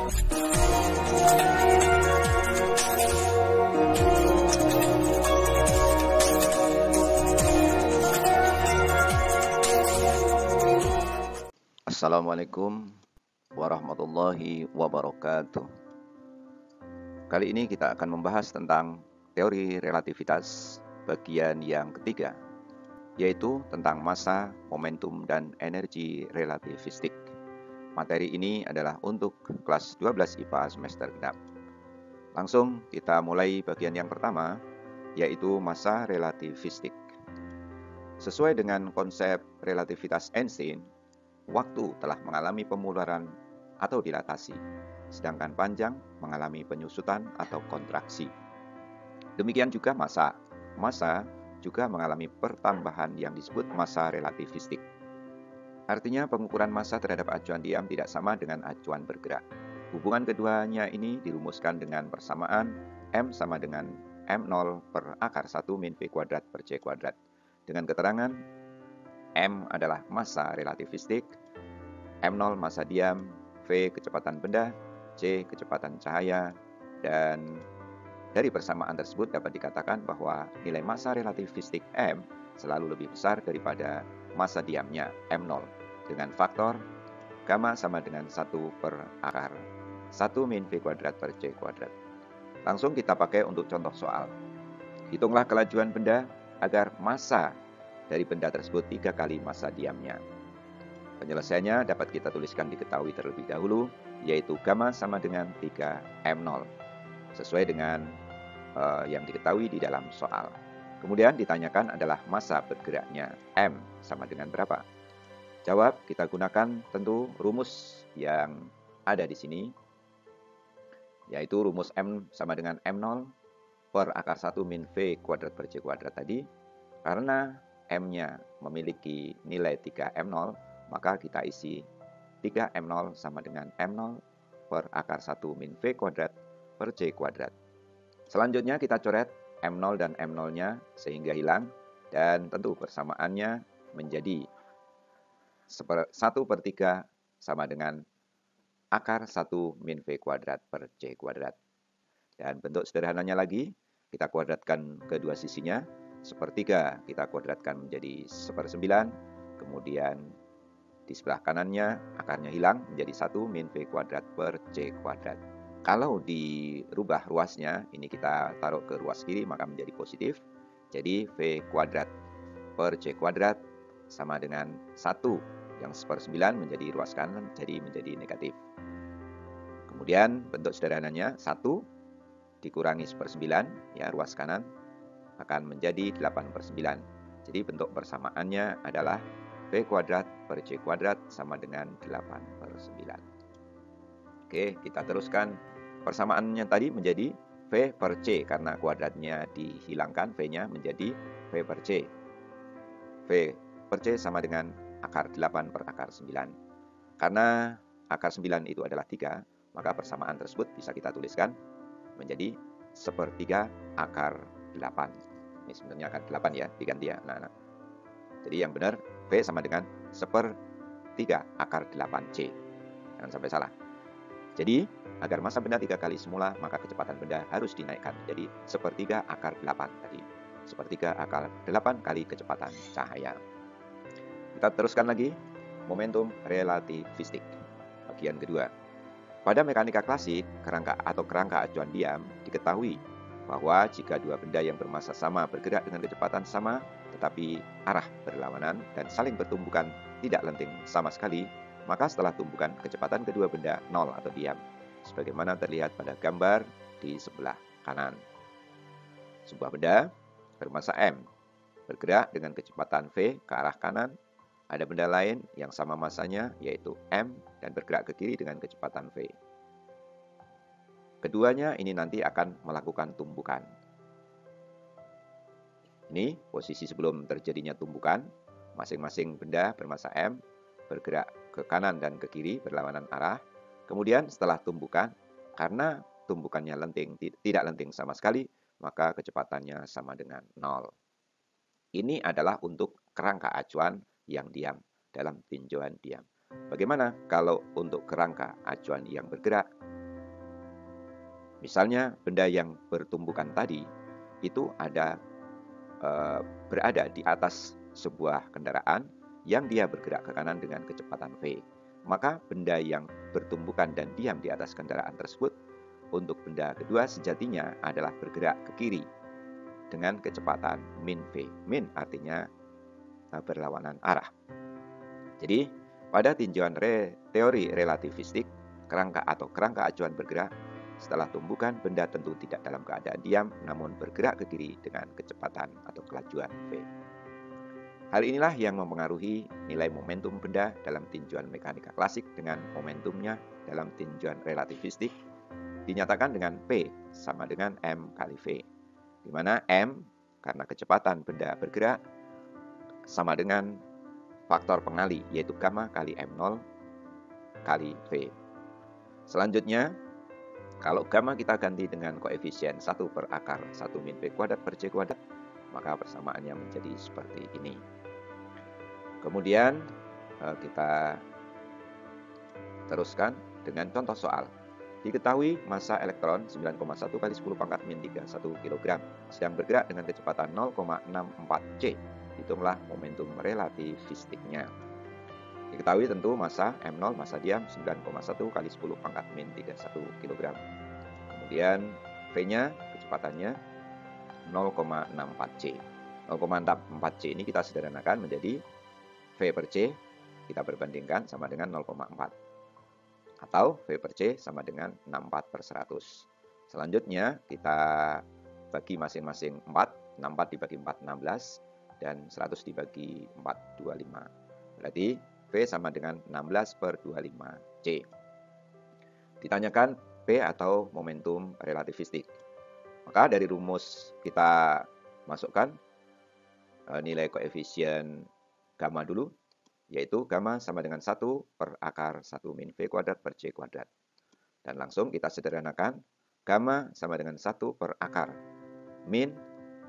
Assalamualaikum warahmatullahi wabarakatuh. Kali ini kita akan membahas tentang teori relativitas bagian yang ketiga, yaitu tentang massa, momentum, dan energi relativistik. Materi ini adalah untuk kelas 12 IPA semester genap. Langsung kita mulai bagian yang pertama, yaitu massa relativistik. Sesuai dengan konsep relativitas Einstein, waktu telah mengalami pemularan atau dilatasi, sedangkan panjang mengalami penyusutan atau kontraksi. Demikian juga massa. Massa juga mengalami pertambahan yang disebut massa relativistik. Artinya pengukuran massa terhadap acuan diam tidak sama dengan acuan bergerak. Hubungan keduanya ini dirumuskan dengan persamaan M sama dengan M0 per akar 1 min V kuadrat per C kuadrat. Dengan keterangan M adalah massa relativistik, M0 massa diam, V kecepatan benda, C kecepatan cahaya, dan dari persamaan tersebut dapat dikatakan bahwa nilai massa relativistik M selalu lebih besar daripada massa diamnya M0 dengan faktor gamma sama dengan 1 per akar 1 min V kuadrat per C kuadrat. Langsung kita pakai untuk contoh soal. Hitunglah kelajuan benda agar massa dari benda tersebut 3 kali massa diamnya. Penyelesaiannya dapat kita tuliskan diketahui terlebih dahulu, yaitu gamma sama dengan 3M0, sesuai dengan yang diketahui di dalam soal. Kemudian ditanyakan adalah massa bergeraknya, M sama dengan berapa? Jawab, kita gunakan tentu rumus yang ada di sini, yaitu rumus M sama dengan M0 per akar 1 min V kuadrat per C kuadrat tadi. Karena M-nya memiliki nilai 3M0, maka kita isi 3M0 sama dengan M0 per akar 1 min V kuadrat per C kuadrat. Selanjutnya kita coret M0 dan M0-nya sehingga hilang, dan tentu persamaannya menjadi 1 per 3 sama dengan akar 1 min V kuadrat per C kuadrat. Dan bentuk sederhananya lagi, kita kuadratkan kedua sisinya. Sepertiga kita kuadratkan menjadi 1/9, kemudian di sebelah kanannya akarnya hilang menjadi 1 min V kuadrat per C kuadrat. Kalau dirubah ruasnya, ini kita taruh ke ruas kiri maka menjadi positif. Jadi V kuadrat per C kuadrat sama dengan 1 yang 1/9 menjadi ruas kanan, jadi menjadi negatif. Kemudian bentuk sederhananya 1 dikurangi 1/9, ya ruas kanan, akan menjadi 8/9. Jadi bentuk persamaannya adalah V kuadrat per C kuadrat sama dengan 8/9. Oke, kita teruskan. Persamaannya tadi menjadi V per C karena kuadratnya dihilangkan, V-nya menjadi V per C. V per C sama dengan akar 8 per akar 9. Karena akar 9 itu adalah 3, maka persamaan tersebut bisa kita tuliskan menjadi 1/3 akar 8. Ini sebenarnya akar 8 ya, diganti ya. Nah. Jadi yang benar V sama dengan 1/3 akar 8C. Jangan sampai salah. Jadi agar massa benda 3 kali semula, maka kecepatan benda harus dinaikkan menjadi 1/3 akar 8 tadi. 1/3 akar 8 kali kecepatan cahaya. Kita teruskan lagi momentum relativistik bagian kedua. Pada mekanika klasik, kerangka acuan diam diketahui bahwa jika dua benda yang bermassa sama bergerak dengan kecepatan sama, tetapi arah berlawanan dan saling bertumbukan tidak lenting sama sekali, maka setelah tumbukan kecepatan kedua benda nol atau diam, sebagaimana terlihat pada gambar di sebelah kanan. Sebuah benda bermassa M bergerak dengan kecepatan V ke arah kanan. Ada benda lain yang sama massanya, yaitu M, dan bergerak ke kiri dengan kecepatan V. Keduanya ini nanti akan melakukan tumbukan. Ini posisi sebelum terjadinya tumbukan. Masing-masing benda bermassa M bergerak ke kanan dan ke kiri berlawanan arah. Kemudian setelah tumbukan, karena tumbukannya tidak lenting sama sekali, maka kecepatannya sama dengan 0. Ini adalah untuk kerangka acuan yang diam dalam tinjauan diam. Bagaimana kalau untuk kerangka acuan yang bergerak? Misalnya benda yang bertumbukan tadi itu berada di atas sebuah kendaraan yang dia bergerak ke kanan dengan kecepatan v. Maka benda yang bertumbukan dan diam di atas kendaraan tersebut untuk benda kedua sejatinya adalah bergerak ke kiri dengan kecepatan min v. Min artinya berlawanan arah. Jadi pada tinjauan teori relativistik, kerangka acuan bergerak setelah tumbukan, benda tentu tidak dalam keadaan diam, namun bergerak ke kiri dengan kecepatan atau kelajuan v. Hal inilah yang mempengaruhi nilai momentum benda dalam tinjauan mekanika klasik dengan momentumnya dalam tinjauan relativistik dinyatakan dengan P sama dengan M kali V, di mana M karena kecepatan benda bergerak sama dengan faktor pengali, yaitu gamma kali M0 kali V. Selanjutnya, kalau gamma kita ganti dengan koefisien 1 per akar 1 min V kuadrat per C kuadrat, maka persamaannya menjadi seperti ini. Kemudian kita teruskan dengan contoh soal. Diketahui massa elektron 9,1 kali 10 pangkat min 31 kg sedang bergerak dengan kecepatan 0,64 C. Hitunglah momentum relativistiknya. Diketahui tentu massa M0, massa diam 9,1 kali 10 pangkat min 31 kg. Kemudian V-nya, kecepatannya 0,64 C. 0,64 C ini kita sederhanakan menjadi V per C, kita perbandingkan sama dengan 0,4. Atau V per C sama dengan 64 per 100. Selanjutnya kita bagi masing-masing 4. 64 dibagi 4, 16. Dan 100 dibagi 4, 25. Berarti V sama dengan 16 per 25 C. Ditanyakan P atau momentum relativistik. Maka dari rumus kita masukkan nilai koefisien gamma dulu, yaitu gamma sama dengan 1 per akar 1 min V kuadrat per C kuadrat. Dan langsung kita sederhanakan, gamma sama dengan 1 per akar min,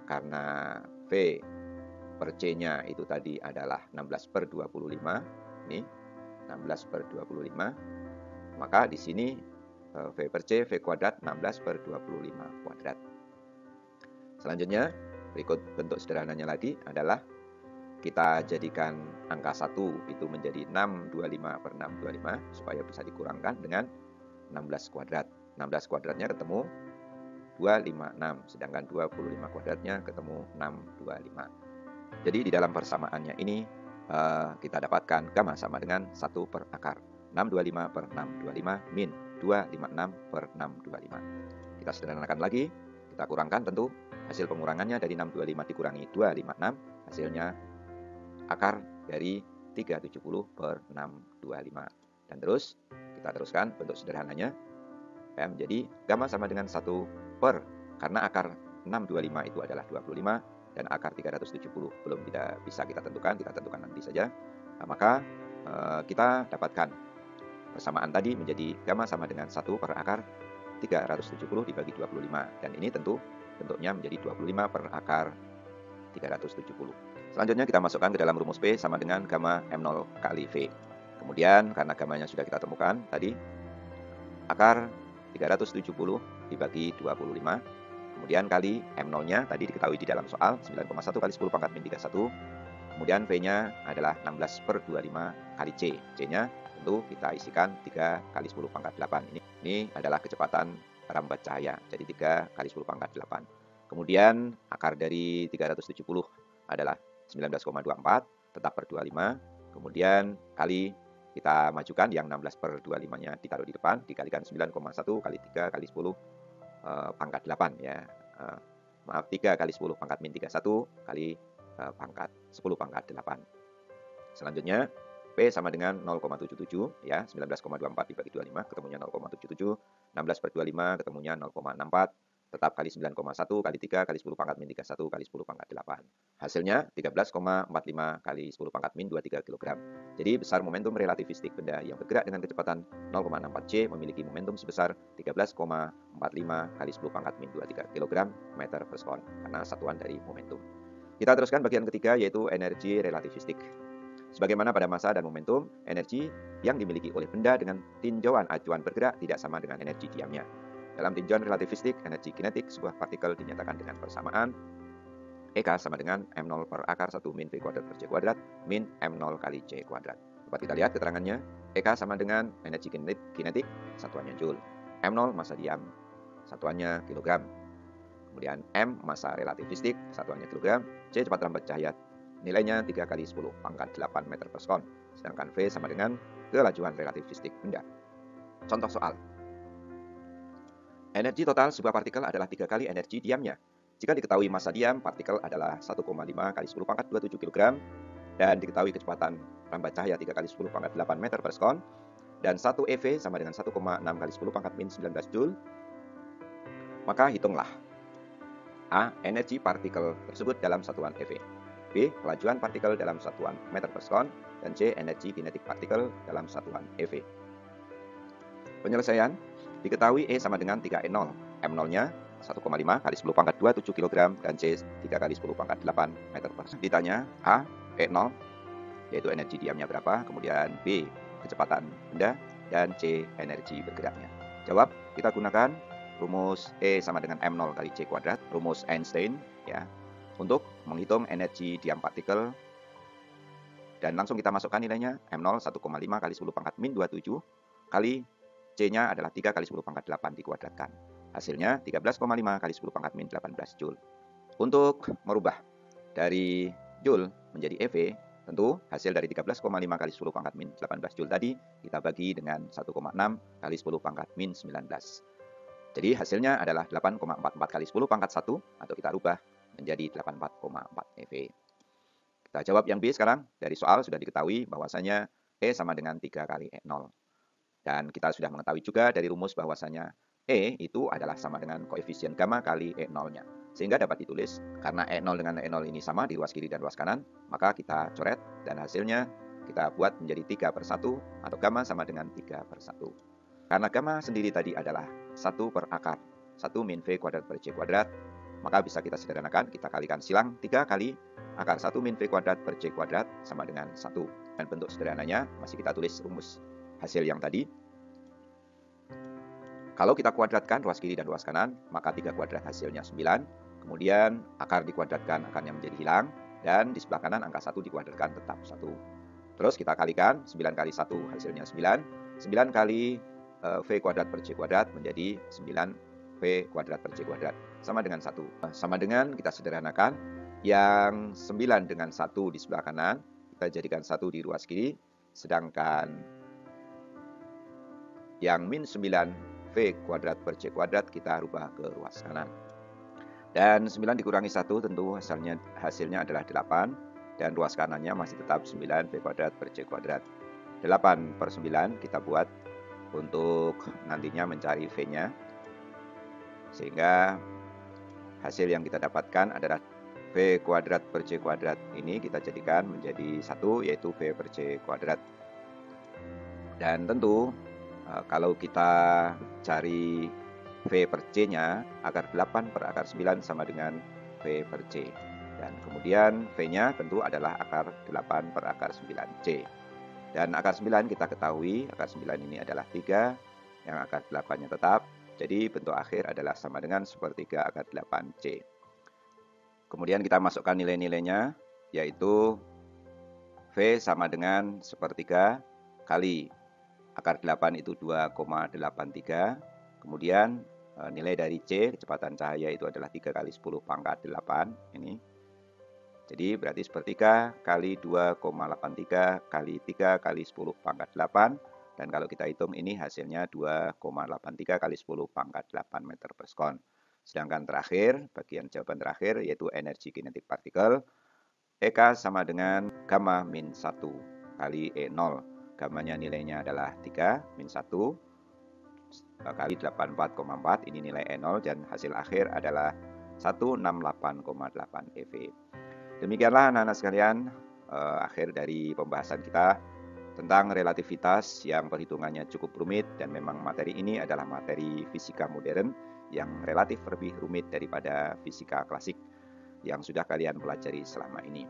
karena V per C-nya itu tadi adalah 16 per 25, ini 16 per 25, maka di sini V per C, V kuadrat 16 per 25 kuadrat. Selanjutnya, berikut bentuk sederhananya lagi adalah kita jadikan angka 1 itu menjadi 625 per 625 supaya bisa dikurangkan dengan 16 kuadrat. 16 kuadratnya ketemu 256, sedangkan 25 kuadratnya ketemu 625. Jadi di dalam persamaannya ini kita dapatkan gamma sama dengan 1 per akar 625 per 625 min 256 per 625. Kita sederhanakan lagi, kita kurangkan tentu hasil pengurangannya dari 625 dikurangi 256, hasilnya akar dari 370 per 625. Dan terus kita teruskan bentuk sederhananya menjadi gamma sama dengan 1 per, karena akar 625 itu adalah 25 dan akar 370 belum bisa kita tentukan nanti saja. Nah, maka kita dapatkan persamaan tadi menjadi gamma sama dengan 1 per akar 370 dibagi 25, dan ini tentu bentuknya menjadi 25 per akar 370. Selanjutnya kita masukkan ke dalam rumus P sama dengan gamma M0 kali V. Kemudian karena gammanya sudah kita temukan tadi, akar 370 dibagi 25, kemudian kali M0-nya tadi diketahui di dalam soal 9,1 kali 10 pangkat min 31, kemudian V-nya adalah 16 per 25 kali C. C-nya tentu kita isikan 3 kali 10 pangkat 8. Ini adalah kecepatan rambat cahaya, jadi 3 kali 10 pangkat 8. Kemudian akar dari 370 adalah 19,24, tetap per 25. Kemudian kali kita majukan yang 16 per 25-nya ditaruh di depan, dikalikan 9,1 kali 3 kali 10 pangkat 8 ya. Maaf, 3 kali 10 pangkat min 31 kali pangkat 10 pangkat 8. Selanjutnya P sama dengan 0,77 ya, 19,24 dibagi 25 ketemunya 0,77, 16 per 25 ketemunya 0,64, tetap kali 9,1 kali 3 kali 10 pangkat min 31 kali 10 pangkat 8. Hasilnya 13,45 kali 10 pangkat min 23 kg. Jadi besar momentum relativistik benda yang bergerak dengan kecepatan 0,64 C memiliki momentum sebesar 13,45 kali 10 pangkat min 23 kg meter per sekon, karena satuan dari momentum. Kita teruskan bagian ketiga, yaitu energi relativistik. Sebagaimana pada massa dan momentum, energi yang dimiliki oleh benda dengan tinjauan acuan bergerak tidak sama dengan energi diamnya. Dalam tinjauan relativistik, energi kinetik sebuah partikel dinyatakan dengan persamaan EK sama dengan M0 per akar 1 min V kuadrat per C kuadrat min M0 kali C kuadrat. Dapat kita lihat keterangannya, EK sama dengan energi kinetik satuannya Joule, M0 massa diam, satuannya kilogram. Kemudian M massa relativistik, satuannya kilogram, C cepat lambat cahaya, nilainya 3 kali 10 pangkat 8 meter per sekon. Sedangkan V sama dengan kelajuan relativistik benda. Contoh soal. Energi total sebuah partikel adalah 3 kali energi diamnya. Jika diketahui massa diam partikel adalah 1,5 kali 10 pangkat 27 kg dan diketahui kecepatan lambat cahaya 3 kali 10 pangkat 8 meter per sekon dan 1 EV sama dengan 1,6 kali 10 pangkat min 19 Joule, maka hitunglah A. Energi partikel tersebut dalam satuan EV, B. Kelajuan partikel dalam satuan meter per sekon, dan C. Energi kinetik partikel dalam satuan EV. Penyelesaian, diketahui E sama dengan 3E0, M0-nya 1,5 kali 10 pangkat 27 kg dan C 3 kali 10 pangkat 8 meter per sekon. Ditanya A. E0 yaitu energi diamnya berapa, kemudian B. kecepatan benda, dan C. energi bergeraknya. Jawab, kita gunakan rumus E sama dengan M0 kali C kuadrat, rumus Einstein ya, untuk menghitung energi diam partikel. Dan langsung kita masukkan nilainya, M0 1,5 kali 10 pangkat min 27 kali C-nya adalah 3 kali 10 pangkat 8 dikuadratkan. Hasilnya 13,5 kali 10 pangkat min 18 Joule. Untuk merubah dari Joule menjadi EV, tentu hasil dari 13,5 kali 10 pangkat min 18 Joule tadi kita bagi dengan 1,6 kali 10 pangkat min 19. Jadi hasilnya adalah 8,44 kali 10 pangkat 1 atau kita rubah menjadi 84,4 EV. Kita jawab yang B sekarang. Dari soal sudah diketahui bahwasanya E sama dengan 3 kali E0. Dan kita sudah mengetahui juga dari rumus bahwasanya E itu adalah sama dengan koefisien gamma kali E0-nya. Sehingga dapat ditulis, karena E0 dengan E0 ini sama di ruas kiri dan ruas kanan, maka kita coret dan hasilnya kita buat menjadi 3/1 atau gamma sama dengan 3/1. Karena gamma sendiri tadi adalah 1 per akar 1 min V kuadrat per C kuadrat, maka bisa kita sederhanakan, kita kalikan silang 3 kali akar 1 min V kuadrat per C kuadrat sama dengan 1. Dan bentuk sederhananya masih kita tulis rumus hasil yang tadi. Kalau kita kuadratkan ruas kiri dan ruas kanan, maka 3 kuadrat hasilnya 9. Kemudian akar dikuadratkan, akarnya menjadi hilang. Dan di sebelah kanan angka 1 dikuadratkan tetap 1. Terus kita kalikan, 9 kali 1 hasilnya 9. 9 kali V kuadrat per C kuadrat menjadi 9 V kuadrat per C kuadrat. Sama dengan 1. Sama dengan kita sederhanakan, yang 9 dengan 1 di sebelah kanan, kita jadikan 1 di ruas kiri. Sedangkan yang min 9 V kuadrat per C kuadrat kita rubah ke ruas kanan. Dan 9 dikurangi 1 tentu hasilnya adalah 8. Dan ruas kanannya masih tetap 9 V kuadrat per C kuadrat. 8/9 kita buat untuk nantinya mencari V-nya. Sehingga hasil yang kita dapatkan adalah V kuadrat per C kuadrat ini kita jadikan menjadi 1, yaitu V per C kuadrat. Dan tentu kalau kita cari V per C-nya, akar 8 per akar 9 sama dengan V per C. Dan kemudian V-nya tentu adalah akar 8 per akar 9C. Dan akar 9 kita ketahui, akar 9 ini adalah 3, yang akar 8-nya tetap. Jadi bentuk akhir adalah sama dengan sepertiga akar 8C. Kemudian kita masukkan nilai-nilainya, yaitu V sama dengan sepertiga kali akar 8 itu 2,83. Kemudian nilai dari C, kecepatan cahaya itu adalah 3 kali 10 pangkat 8 ini. Jadi berarti sepertiga kali 2,83 kali 3 kali 10 pangkat 8. Dan kalau kita hitung ini hasilnya 2,83 kali 10 pangkat 8 meter per sekon. Sedangkan terakhir, bagian jawaban terakhir yaitu energi kinetik partikel, EK sama dengan gamma min 1 kali E0. Gammanya nilainya adalah 3 min 1 kali 84,4. Ini nilai E0 dan hasil akhir adalah 168,8 EV. Demikianlah anak-anak sekalian, akhir dari pembahasan kita tentang relativitas yang perhitungannya cukup rumit, dan memang materi ini adalah materi fisika modern yang relatif lebih rumit daripada fisika klasik yang sudah kalian pelajari selama ini.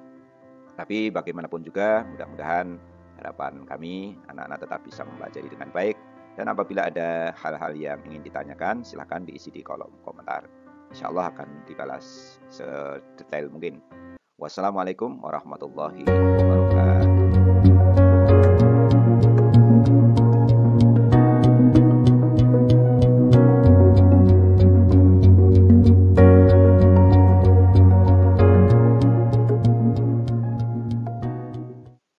Tapi bagaimanapun juga, mudah-mudahan harapan kami anak-anak tetap bisa mempelajari dengan baik Dan apabila ada hal-hal yang ingin ditanyakan, silahkan diisi di kolom komentar. Insya Allah akan dibalas sedetail mungkin. Wassalamualaikum warahmatullahi wabarakatuh.